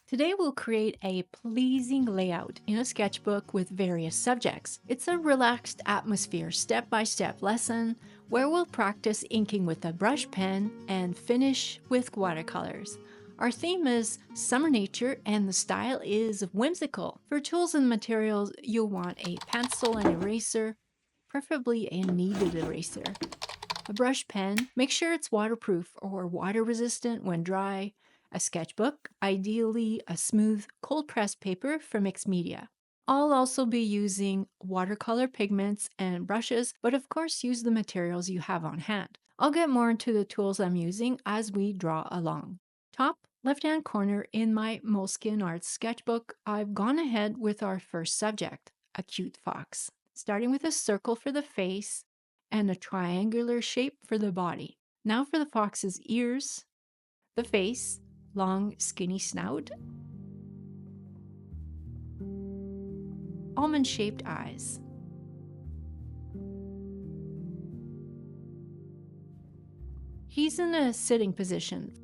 Today we'll create a pleasing layout in a sketchbook with various subjects. It's a relaxed atmosphere step-by-step lesson where we'll practice inking with a brush pen and finish with watercolors. Our theme is summer nature and the style is whimsical. For tools and materials, you'll want a pencil and eraser, preferably a kneaded eraser. A brush pen, make sure it's waterproof or water resistant when dry. A sketchbook, ideally a smooth cold pressed paper for mixed media. I'll also be using watercolor pigments and brushes, but of course use the materials you have on hand. I'll get more into the tools I'm using as we draw along. Top left-hand corner in my Moleskine Arts sketchbook, I've gone ahead with our first subject, a cute fox, starting with a circle for the face and a triangular shape for the body. Now for the fox's ears, the face, long skinny snout, almond-shaped eyes. He's in a sitting position,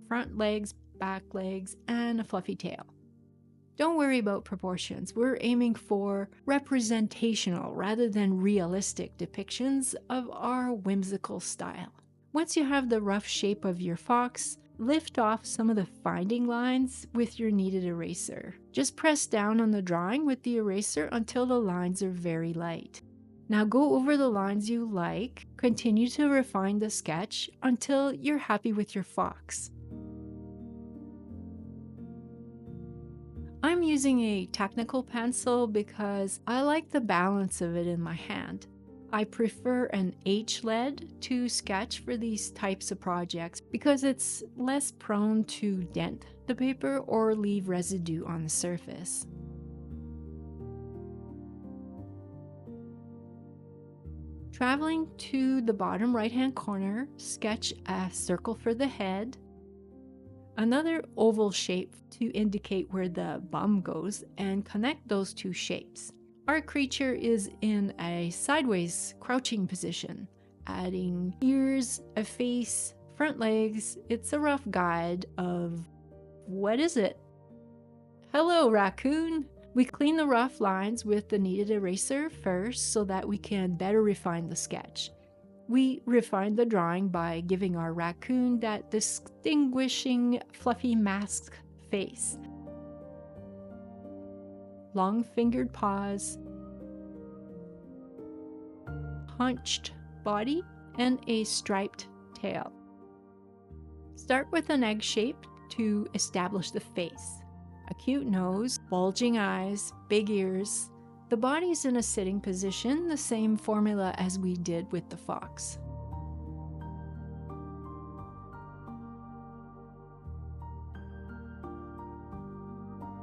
front legs, back legs, and a fluffy tail. Don't worry about proportions. We're aiming for representational rather than realistic depictions of our whimsical style. Once you have the rough shape of your fox, lift off some of the finding lines with your kneaded eraser. Just press down on the drawing with the eraser until the lines are very light. Now go over the lines you like. Continue to refine the sketch until you're happy with your fox. I'm using a technical pencil because I like the balance of it in my hand. I prefer an H lead to sketch for these types of projects because it's less prone to dent the paper or leave residue on the surface. Traveling to the bottom right-hand corner, sketch a circle for the head, another oval shape to indicate where the bum goes, and connect those two shapes. Our creature is in a sideways crouching position, adding ears, a face, front legs. It's a rough guide of what is it? Hello, raccoon! We clean the rough lines with the kneaded eraser first so that we can better refine the sketch. We refine the drawing by giving our raccoon that distinguishing fluffy mask face. Long-fingered paws, hunched body, and a striped tail. Start with an egg shape to establish the face. A cute nose, bulging eyes, big ears. The body's in a sitting position, the same formula as we did with the fox.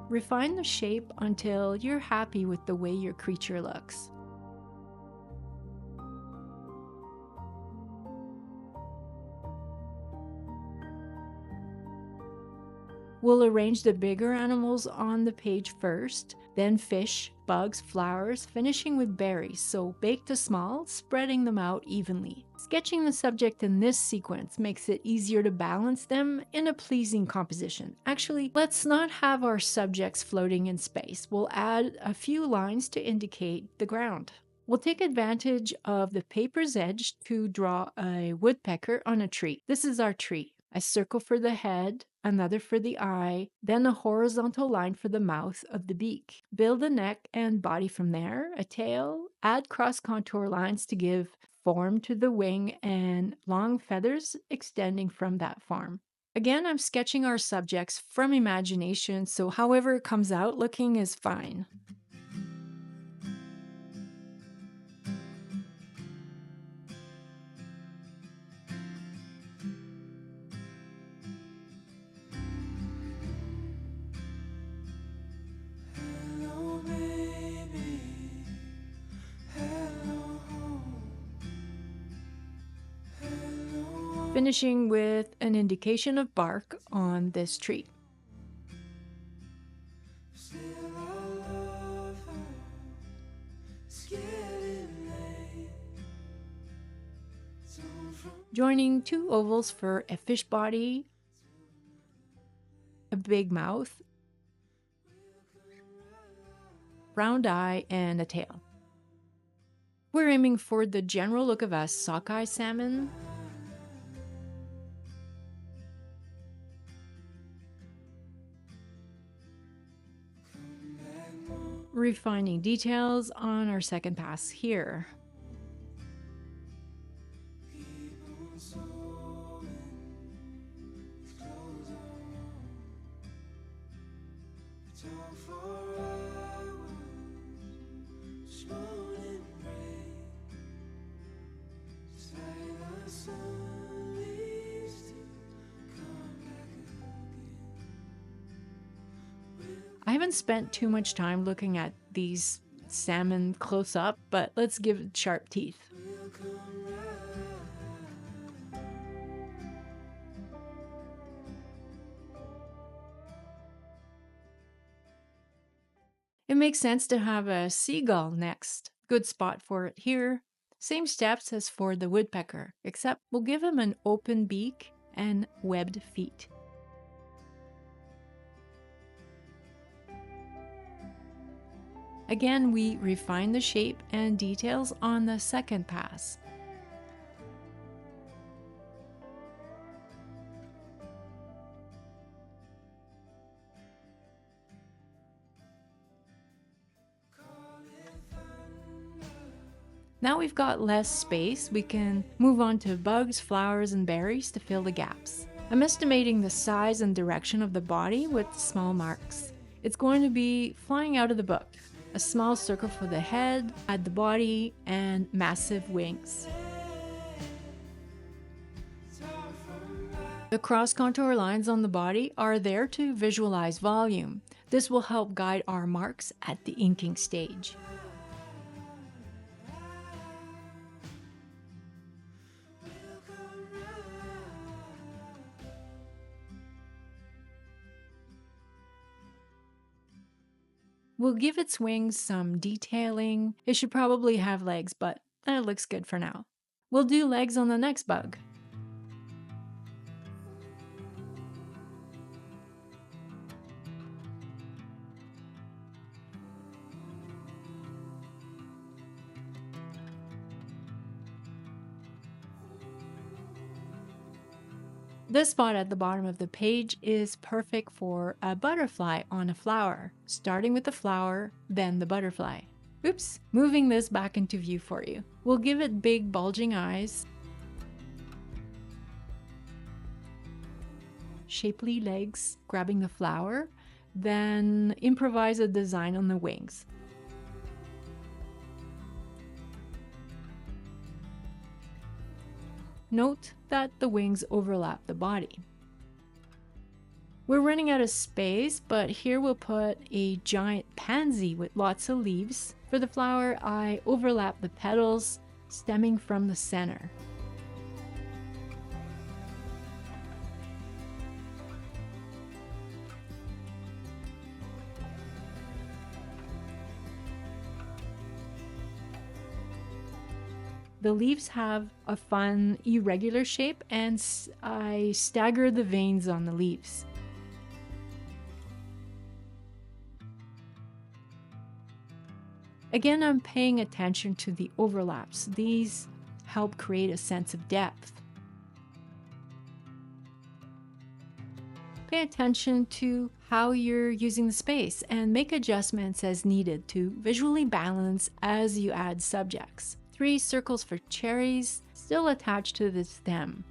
Refine the shape until you're happy with the way your creature looks. We'll arrange the bigger animals on the page first, then fish, bugs, flowers, finishing with berries, so big to small, spreading them out evenly. Sketching the subject in this sequence makes it easier to balance them in a pleasing composition. Actually, let's not have our subjects floating in space. We'll add a few lines to indicate the ground. We'll take advantage of the paper's edge to draw a woodpecker on a tree. This is our tree. A circle for the head, another for the eye, then a horizontal line for the mouth of the beak. Build the neck and body from there, a tail, add cross contour lines to give form to the wing and long feathers extending from that form. Again, I'm sketching our subjects from imagination, so however it comes out looking is fine. Finishing with an indication of bark on this tree. Joining two ovals for a fish body, a big mouth, round eye, and a tail. We're aiming for the general look of a sockeye salmon. Refining details on our second pass here. I haven't spent too much time looking at these salmon close up, but let's give it sharp teeth. It makes sense to have a seagull next. Good spot for it here. Same steps as for the woodpecker, except we'll give him an open beak and webbed feet. Again, we refine the shape and details on the second pass. Now we've got less space, we can move on to bugs, flowers, and berries to fill the gaps. I'm estimating the size and direction of the body with small marks. It's going to be flying out of the book. A small circle for the head, add the body, and massive wings. The cross contour lines on the body are there to visualize volume. This will help guide our marks at the inking stage. We'll give its wings some detailing. It should probably have legs, but that looks good for now. We'll do legs on the next bug. This spot at the bottom of the page is perfect for a butterfly on a flower, starting with the flower, then the butterfly. Oops, moving this back into view for you. We'll give it big bulging eyes, shapely legs grabbing the flower, then improvise a design on the wings. Note that the wings overlap the body. We're running out of space, but here we'll put a giant pansy with lots of leaves. For the flower, I overlap the petals stemming from the center. The leaves have a fun, irregular shape, and I stagger the veins on the leaves. Again, I'm paying attention to the overlaps. These help create a sense of depth. Pay attention to how you're using the space and make adjustments as needed to visually balance as you add subjects. 3 circles for cherries, still attached to the stem.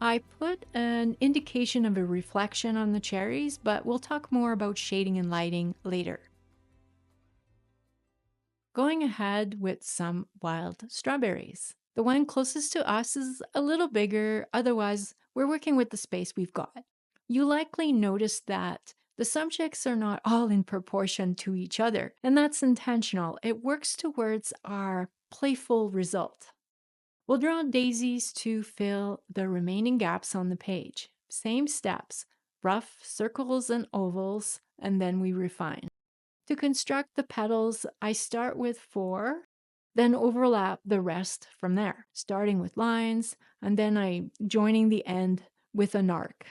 I put an indication of a reflection on the cherries, but we'll talk more about shading and lighting later. Going ahead with some wild strawberries. The one closest to us is a little bigger, otherwise we're working with the space we've got. You likely noticed that the subjects are not all in proportion to each other, and that's intentional. It works towards our playful result. We'll draw daisies to fill the remaining gaps on the page. Same steps, rough circles and ovals, and then we refine. To construct the petals, I start with 4, then overlap the rest from there, starting with lines, and then I joining the end with an arc.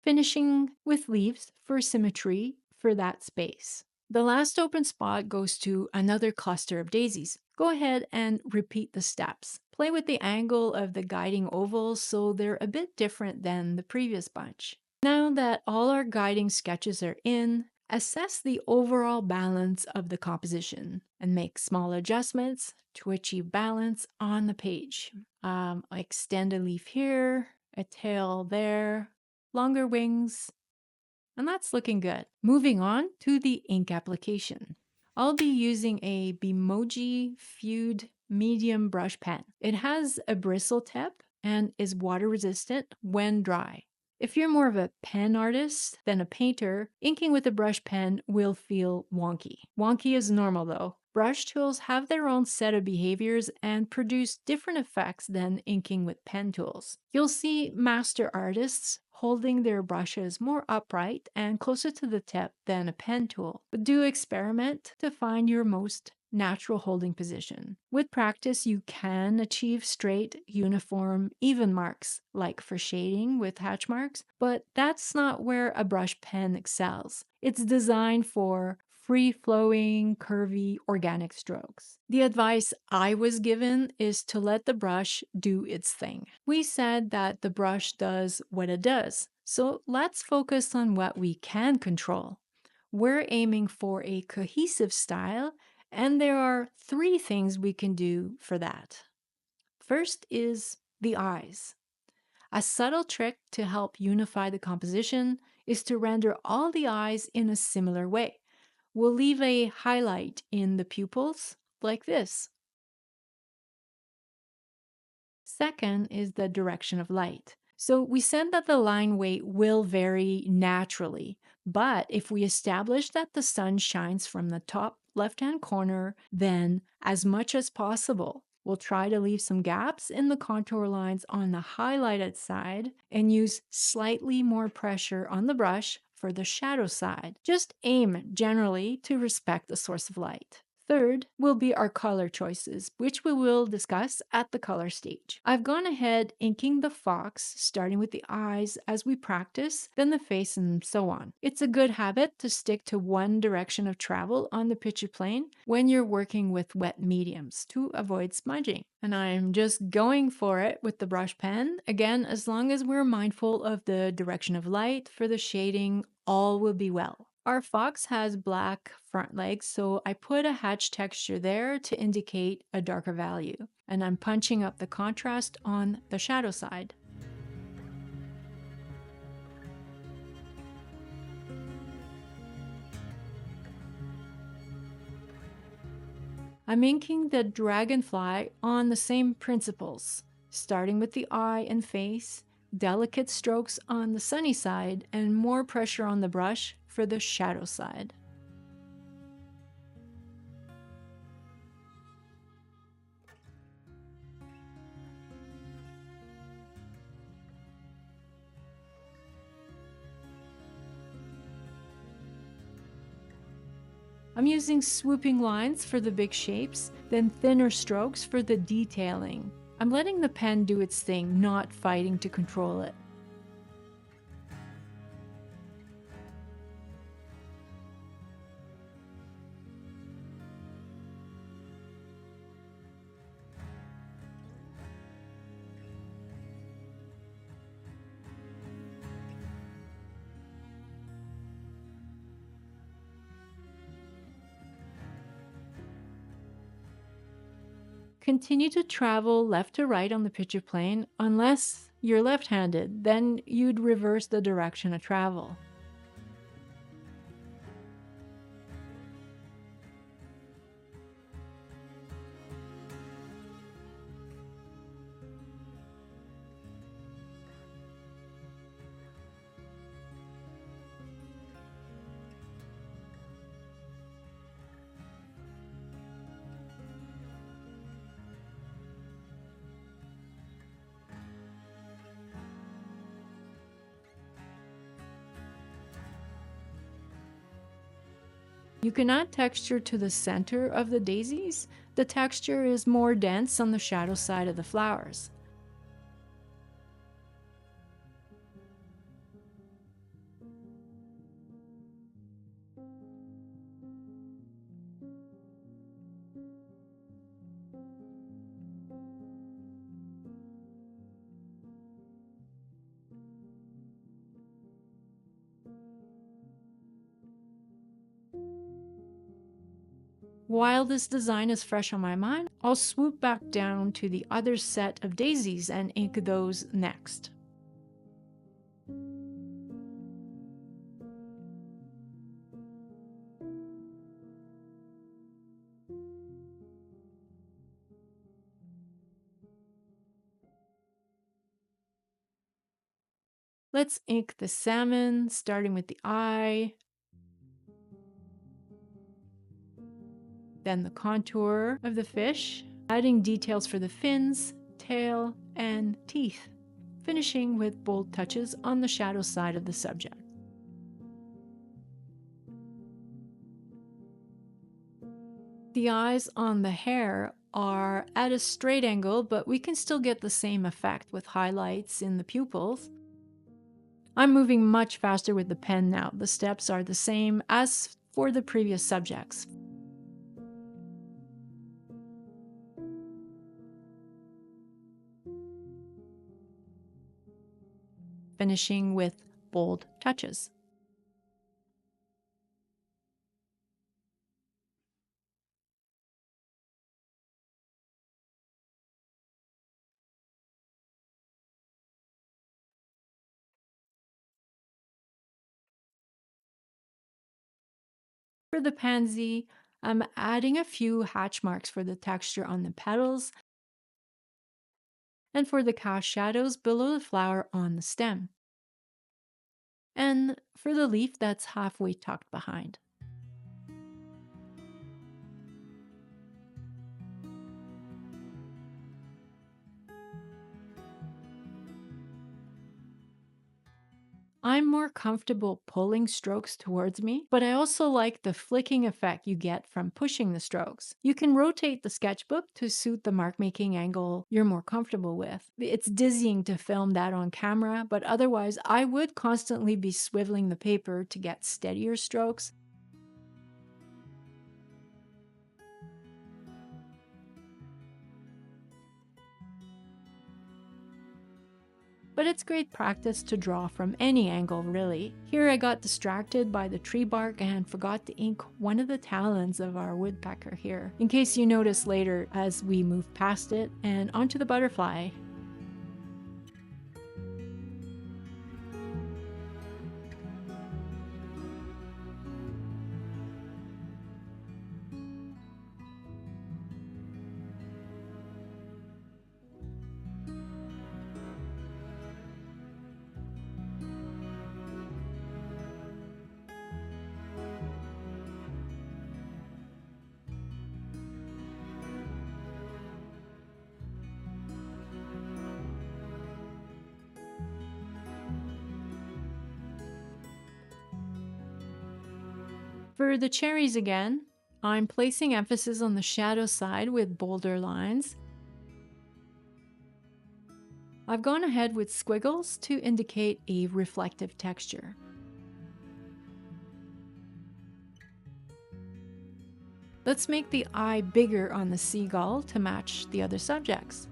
Finishing with leaves for symmetry for that space. The last open spot goes to another cluster of daisies. Go ahead and repeat the steps. Play with the angle of the guiding ovals so they're a bit different than the previous bunch. Now that all our guiding sketches are in, assess the overall balance of the composition and make small adjustments to achieve balance on the page. Extend a leaf here, a tail there, longer wings, and that's looking good. Moving on to the ink application. I'll be using a Bimoji Feud medium brush pen. It has a bristle tip and is water resistant when dry. If you're more of a pen artist than a painter, inking with a brush pen will feel wonky. Wonky is normal though. Brush tools have their own set of behaviors and produce different effects than inking with pen tools. You'll see master artists holding their brushes more upright and closer to the tip than a pen tool. But do experiment to find your most natural holding position. With practice, you can achieve straight, uniform, even marks, like for shading with hatch marks, but that's not where a brush pen excels. It's designed for free-flowing, curvy, organic strokes. The advice I was given is to let the brush do its thing. We said that the brush does what it does, so let's focus on what we can control. We're aiming for a cohesive style, and there are 3 things we can do for that. First is the eyes. A subtle trick to help unify the composition is to render all the eyes in a similar way. We'll leave a highlight in the pupils like this. Second is the direction of light. So we said that the line weight will vary naturally, but if we establish that the sun shines from the top left-hand corner, then as much as possible, we'll try to leave some gaps in the contour lines on the highlighted side and use slightly more pressure on the brush for the shadow side. Just aim generally to respect the source of light. Third will be our color choices, which we will discuss at the color stage. I've gone ahead inking the fox, starting with the eyes as we practice, then the face, and so on. It's a good habit to stick to one direction of travel on the picture plane when you're working with wet mediums to avoid smudging. And I'm just going for it with the brush pen. Again, as long as we're mindful of the direction of light for the shading, all will be well. Our fox has black front legs, so I put a hatch texture there to indicate a darker value. And I'm punching up the contrast on the shadow side. I'm inking the dragonfly on the same principles, starting with the eye and face, delicate strokes on the sunny side, and more pressure on the brush for the shadow side. I'm using swooping lines for the big shapes, then thinner strokes for the detailing. I'm letting the pen do its thing, not fighting to control it. Continue to travel left to right on the picture plane unless you're left-handed, then you'd reverse the direction of travel. You can add texture to the center of the daisies. The texture is more dense on the shadow side of the flowers. While this design is fresh on my mind, I'll swoop back down to the other set of daisies and ink those next. Let's ink the salmon, starting with the eye, then the contour of the fish, adding details for the fins, tail, and teeth, finishing with bold touches on the shadow side of the subject. The eyes on the hair are at a straight angle, but we can still get the same effect with highlights in the pupils. I'm moving much faster with the pen now. The steps are the same as for the previous subjects. Finishing with bold touches. For the pansy, I'm adding a few hatch marks for the texture on the petals and for the cast shadows below the flower on the stem, and for the leaf that's halfway tucked behind. I'm more comfortable pulling strokes towards me, but I also like the flicking effect you get from pushing the strokes. You can rotate the sketchbook to suit the mark making angle you're more comfortable with. It's dizzying to film that on camera, but otherwise I would constantly be swiveling the paper to get steadier strokes. But it's great practice to draw from any angle, really. Here I got distracted by the tree bark and forgot to ink one of the talons of our woodpecker here, in case you notice later as we move past it and onto the butterfly. For the cherries again, I'm placing emphasis on the shadow side with bolder lines. I've gone ahead with squiggles to indicate a reflective texture. Let's make the eye bigger on the seagull to match the other subjects.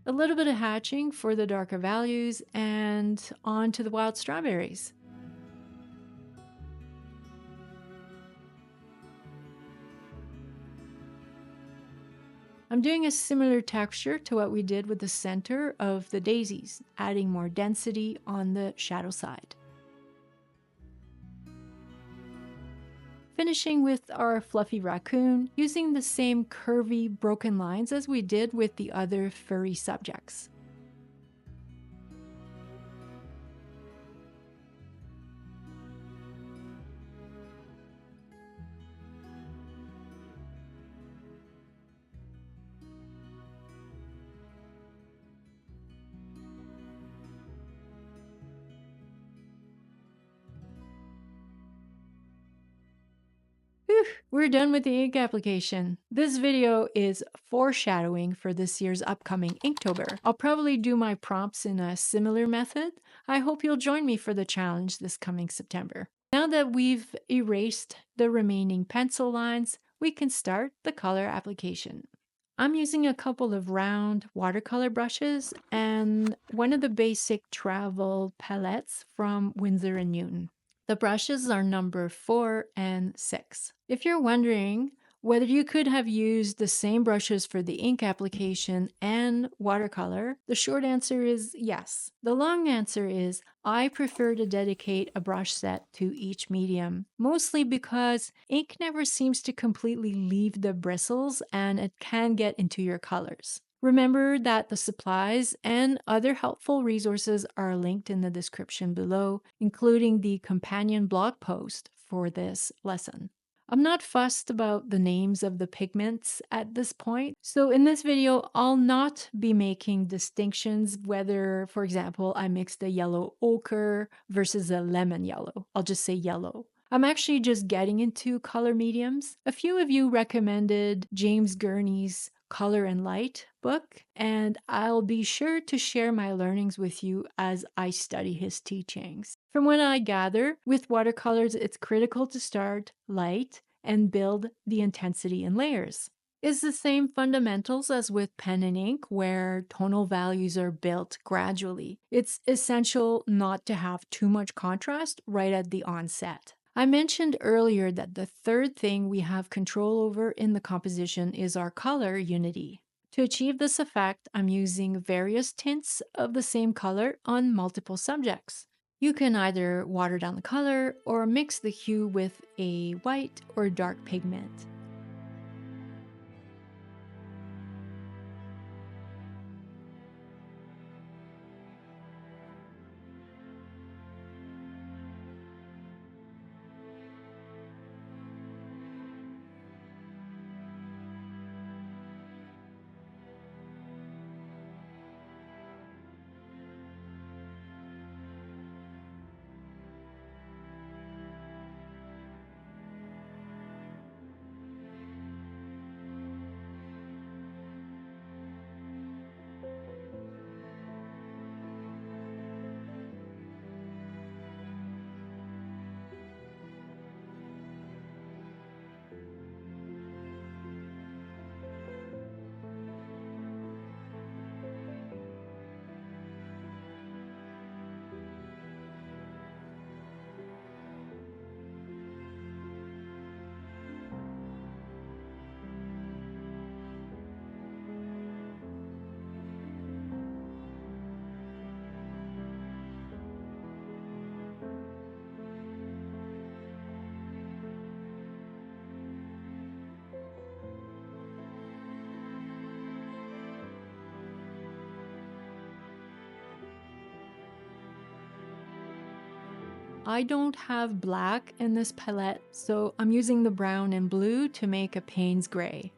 A little bit of hatching for the darker values and on to the wild strawberries. I'm doing a similar texture to what we did with the center of the daisies, adding more density on the shadow side. Finishing with our fluffy raccoon, using the same curvy, broken lines as we did with the other furry subjects. We're done with the ink application. This video is foreshadowing for this year's upcoming Inktober. I'll probably do my prompts in a similar method. I hope you'll join me for the challenge this coming September. Now that we've erased the remaining pencil lines, we can start the color application. I'm using a couple of round watercolor brushes and one of the basic travel palettes from Winsor & Newton. The brushes are number 4 and 6. If you're wondering whether you could have used the same brushes for the ink application and watercolor, the short answer is yes. The long answer is I prefer to dedicate a brush set to each medium, mostly because ink never seems to completely leave the bristles and it can get into your colors. Remember that the supplies and other helpful resources are linked in the description below, including the companion blog post for this lesson. I'm not fussed about the names of the pigments at this point, so in this video, I'll not be making distinctions whether, for example, I mixed a yellow ochre versus a lemon yellow. I'll just say yellow. I'm actually just getting into color mediums. A few of you recommended James Gurney's Color and Light book, and I'll be sure to share my learnings with you as I study his teachings. From what I gather, with watercolors, it's critical to start light and build the intensity in layers. It's the same fundamentals as with pen and ink, where tonal values are built gradually. It's essential not to have too much contrast right at the onset. I mentioned earlier that the third thing we have control over in the composition is our color unity. To achieve this effect, I'm using various tints of the same color on multiple subjects. You can either water down the color or mix the hue with a white or dark pigment. I don't have black in this palette, so I'm using the brown and blue to make a Payne's gray.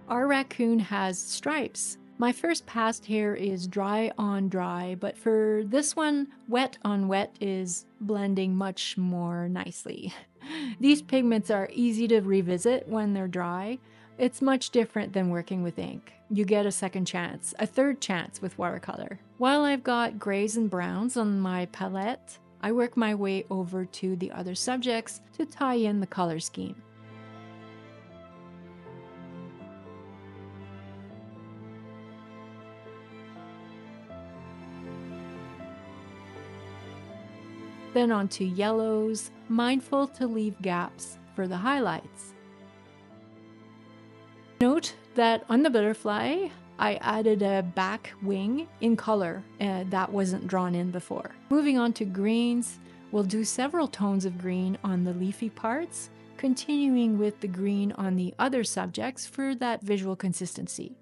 Our raccoon has stripes. My first pass here is dry on dry, but for this one, wet on wet is blending much more nicely. These pigments are easy to revisit when they're dry. It's much different than working with ink. You get a second chance, a third chance with watercolor. While I've got grays and browns on my palette, I work my way over to the other subjects to tie in the color scheme. Then onto yellows, mindful to leave gaps for the highlights. Note that on the butterfly, I added a back wing in color that wasn't drawn in before. Moving on to greens, we'll do several tones of green on the leafy parts, continuing with the green on the other subjects for that visual consistency.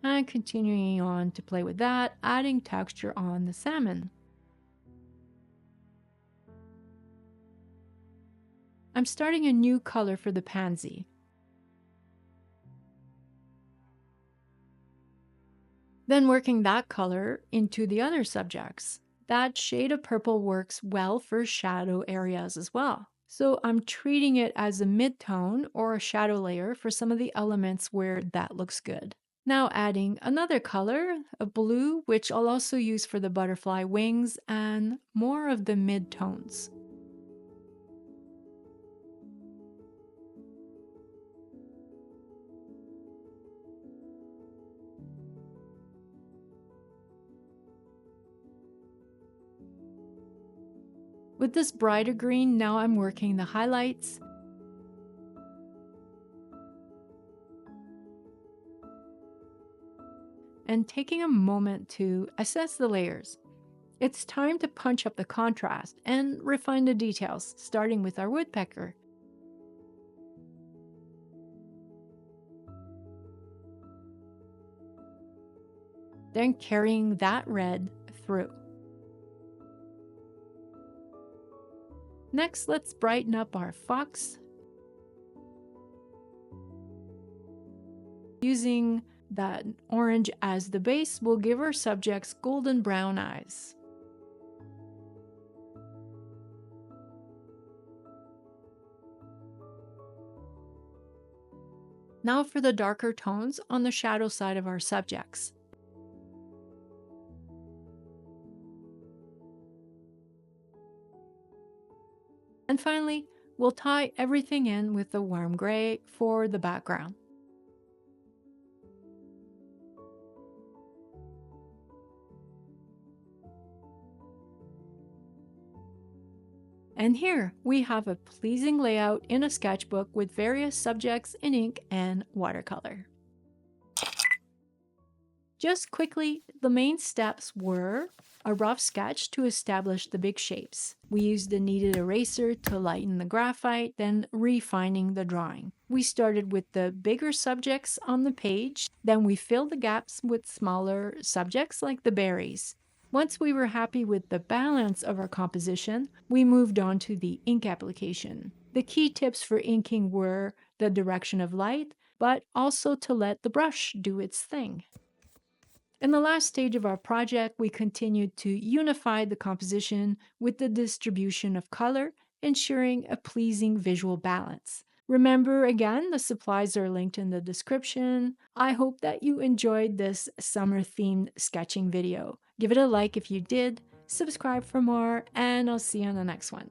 And continuing on to play with that, adding texture on the salmon. I'm starting a new color for the pansy. Then working that color into the other subjects. That shade of purple works well for shadow areas as well. So I'm treating it as a mid-tone or a shadow layer for some of the elements where that looks good. Now adding another color, a blue, which I'll also use for the butterfly wings, and more of the mid-tones. With this brighter green, now I'm working the highlights and taking a moment to assess the layers. It's time to punch up the contrast and refine the details, starting with our woodpecker. Then carrying that red through. Next, let's brighten up our fox. Using that orange as the base will give our subjects golden brown eyes. Now for the darker tones on the shadow side of our subjects. And finally, we'll tie everything in with the warm gray for the background. And here we have a pleasing layout in a sketchbook with various subjects in ink and watercolor. Just quickly, the main steps were a rough sketch to establish the big shapes. We used a kneaded eraser to lighten the graphite, then refining the drawing. We started with the bigger subjects on the page, then we filled the gaps with smaller subjects like the berries. Once we were happy with the balance of our composition, we moved on to the ink application. The key tips for inking were the direction of light, but also to let the brush do its thing. In the last stage of our project, we continued to unify the composition with the distribution of color, ensuring a pleasing visual balance. Remember, again, the supplies are linked in the description. I hope that you enjoyed this summer-themed sketching video. Give it a like if you did, subscribe for more, and I'll see you on the next one.